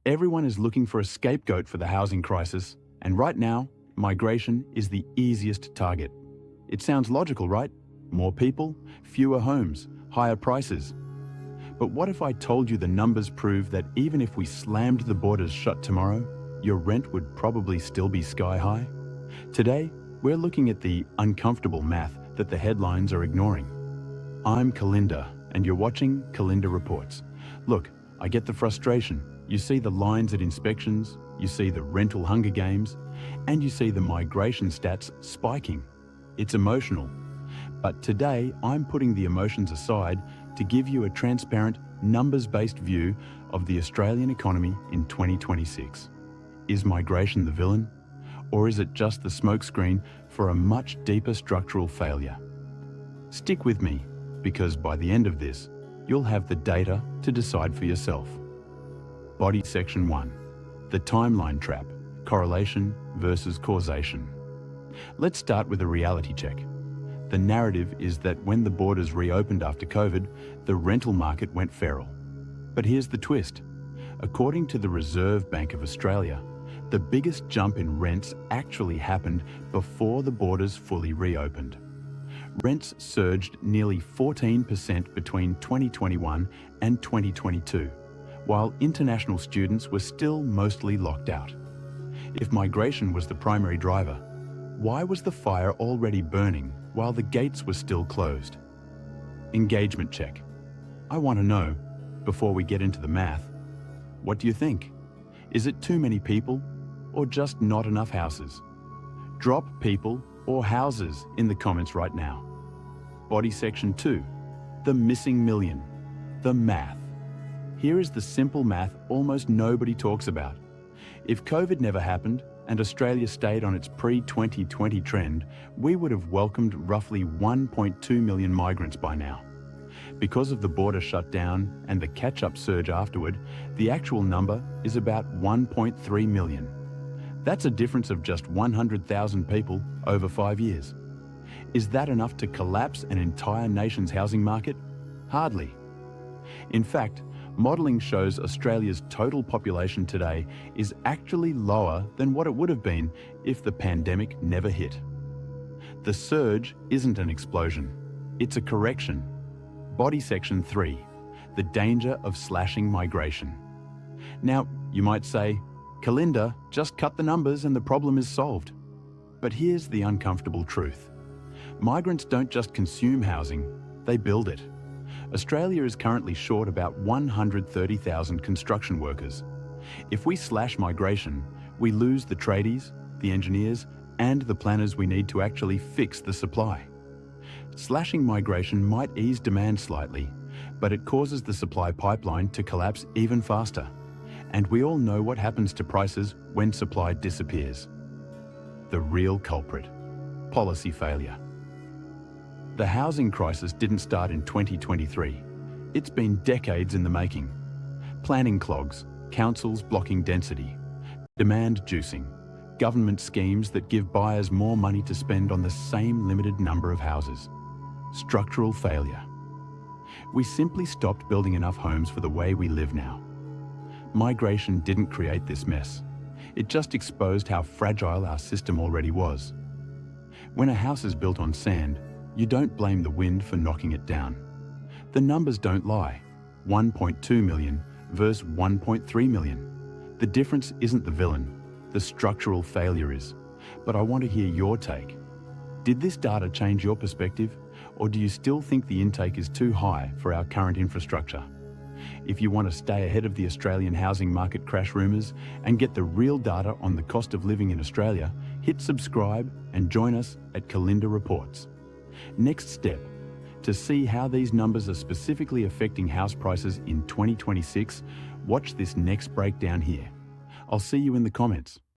Everyone is looking for a scapegoat for the housing crisis, and right now, migration is the easiest target. It sounds logical, right? More people, fewer homes, higher prices. But what if I told you the numbers prove that even if we slammed the borders shut tomorrow, your rent would probably still be sky high? Today, we're looking at the uncomfortable math that the headlines are ignoring. I'm Calinda, and you're watching CalindaReports. Look, I get the frustration. You see the lines at inspections, you see the rental Hunger Games, and you see the migration stats spiking. It's emotional. But today, I'm putting the emotions aside to give you a transparent, numbers-based view of the Australian economy in 2026. Is migration the villain? Or is it just the smokescreen for a much deeper structural failure? Stick with me, because by the end of this, you'll have the data to decide for yourself. Body Section 1. The timeline trap, correlation versus causation. Let's start with a reality check. The narrative is that when the borders reopened after COVID, the rental market went feral. But here's the twist. According to the Reserve Bank of Australia, the biggest jump in rents actually happened before the borders fully reopened. Rents surged nearly 14% between 2021 and 2022, while international students were still mostly locked out. If migration was the primary driver, why was the fire already burning while the gates were still closed? Engagement check. I want to know, before we get into the math, what do you think? Is it too many people or just not enough houses? Drop people or houses in the comments right now. Body Section 2. The missing million. The math. Here is the simple math almost nobody talks about. If COVID never happened and Australia stayed on its pre-2020 trend, we would have welcomed roughly 1.2 million migrants by now. Because of the border shutdown and the catch-up surge afterward, the actual number is about 1.3 million. That's a difference of just 100,000 people over 5 years. Is that enough to collapse an entire nation's housing market? Hardly. In fact, modelling shows Australia's total population today is actually lower than what it would have been if the pandemic never hit. The surge isn't an explosion, it's a correction. Body Section 3. The danger of slashing migration. Now, you might say, Calinda, just cut the numbers and the problem is solved. But here's the uncomfortable truth. Migrants don't just consume housing, they build it. Australia is currently short about 130,000 construction workers. If we slash migration, we lose the tradies, the engineers, and the planners we need to actually fix the supply. Slashing migration might ease demand slightly, but it causes the supply pipeline to collapse even faster. And we all know what happens to prices when supply disappears. The real culprit: policy failure. The housing crisis didn't start in 2023. It's been decades in the making. Planning clogs, councils blocking density, demand juicing, government schemes that give buyers more money to spend on the same limited number of houses. Structural failure. We simply stopped building enough homes for the way we live now. Migration didn't create this mess. It just exposed how fragile our system already was. When a house is built on sand, you don't blame the wind for knocking it down. The numbers don't lie. 1.2 million versus 1.3 million. The difference isn't the villain, the structural failure is. But I want to hear your take. Did this data change your perspective, or do you still think the intake is too high for our current infrastructure? If you want to stay ahead of the Australian housing market crash rumours and get the real data on the cost of living in Australia, hit subscribe and join us at CalindaReports. Next step, to see how these numbers are specifically affecting house prices in 2026, watch this next breakdown here. I'll see you in the comments.